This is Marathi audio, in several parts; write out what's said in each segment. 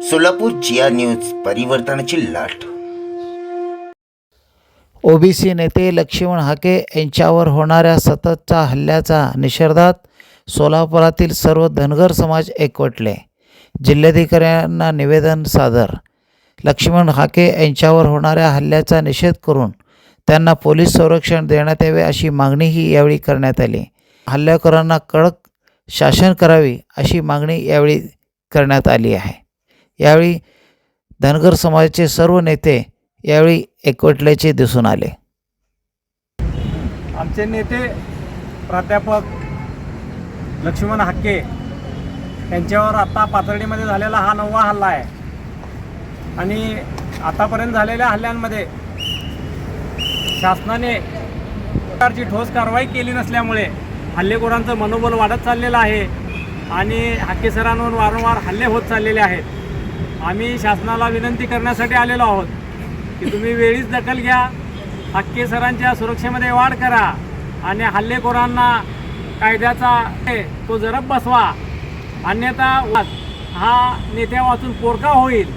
सोलापूर जिया न्यूज, परिवर्तनाची लाट। ओबीसी नेते लक्ष्मण हाके यांच्यावर होणाऱ्या सततच्या हल्ल्याचा निषेधात सोलापुरातील सर्व धनगर समाज एकवटले। जिल्हाधिकाऱ्यांना निवेदन सादर। लक्ष्मण हाके यांच्यावर होणाऱ्या हल्ल्याचा निषेध करून त्यांना पोलीस संरक्षण देण्यात यावे अशी मागणीही यावेळी करण्यात आली। हल्लेखोरांना कडक शासन करावी अशी मागणी यावेळी करण्यात आली आहे। यावेळी धनगर समाजाचे सर्व नेते यावेळी एकवटल्याचे दिसून आले। आमचे नेते प्राध्यापक लक्ष्मण हाके यांच्यावर आता पाथर्डीमध्ये झालेला हा 9वा हल्ला आहे आणि आतापर्यंत झालेल्या हल्ल्यांमध्ये शासनाने प्रकारची ठोस कारवाई केली नसल्यामुळे हल्लेखोरांचं मनोबल वाढत चाललेलं आहे आणि हाके सरांवर वारंवार हल्ले होत चाललेले आहेत। आम्ही शासनाला विनंती करण्यासाठी आलेलो आहोत की तुम्ही वेळीच दखल घ्या, हाके सरांच्या सुरक्षेमध्ये वाढ करा आणि हल्लेखोरांना कायद्याचा तो जरब बसवा, अन्यथा हा नेत्या वाचून पोरका होईल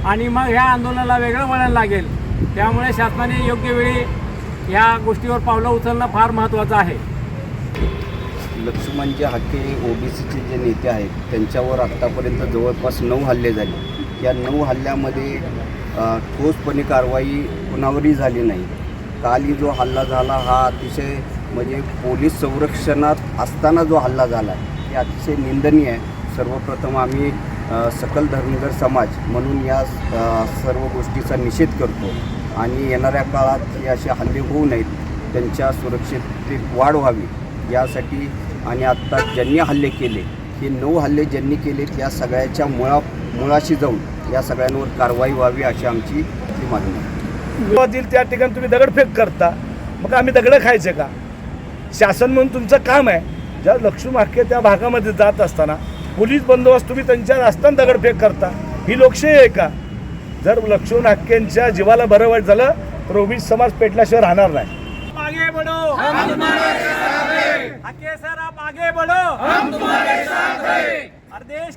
आणि मग ह्या आंदोलनाला वेगळं वळण लागेल। त्यामुळे शासनाने योग्य वेळी ह्या गोष्टीवर पावलं उचलणं फार महत्त्वाचं आहे। लक्ष्मणजी हाके ओबीसीचे जे नेते आहेत त्यांच्यावर आत्तापर्यंत जवळपास 9 हल्ले झाले। या 9 हल्ल्यामध्ये ठोसपणे कारवाई कुणावरही झाली नाही। कालही जो हल्ला झाला हा अतिशय म्हणजे पोलीस संरक्षणात असताना जो हल्ला झाला हे अतिशय निंदनीय आहे। सर्वप्रथम आम्ही सकल धनगर समाज म्हणून या सर्व गोष्टीचा निषेध करतो आणि येणाऱ्या काळात हे असे हल्ले होऊ नयेत, त्यांच्या सुरक्षिततेत वाढ व्हावी यासाठी आणि आत्ता ज्यांनी हल्ले केले हे 9 हल्ले ज्यांनी केले त्या सगळ्याच्या मुळाशी जाऊन या सगळ्यांवर कारवाई व्हावी अशी आमची मागणी आहे। त्या ठिकाणी तुम्ही दगडफेक करता, मग आम्ही दगड खायचे का? शासन म्हणून तुमचं काम आहे, ज्या लक्ष्मण हाके त्या भागामध्ये जात असताना पोलीस बंदोबस्त तुम्ही त्यांच्यावर असताना दगडफेक करता, ही लोकशाही आहे का? जर लक्ष्मण हाकेंच्या जीवाला बरं वाईट झालं तर ओबीसी समाज पेटल्याशिवाय राहणार नाही। आगे बढ़ो, हम तुम्हारे साथ हैं। हाके सर आप आगे बढ़ो, हम तुम्हारे साथ हैं। हर देश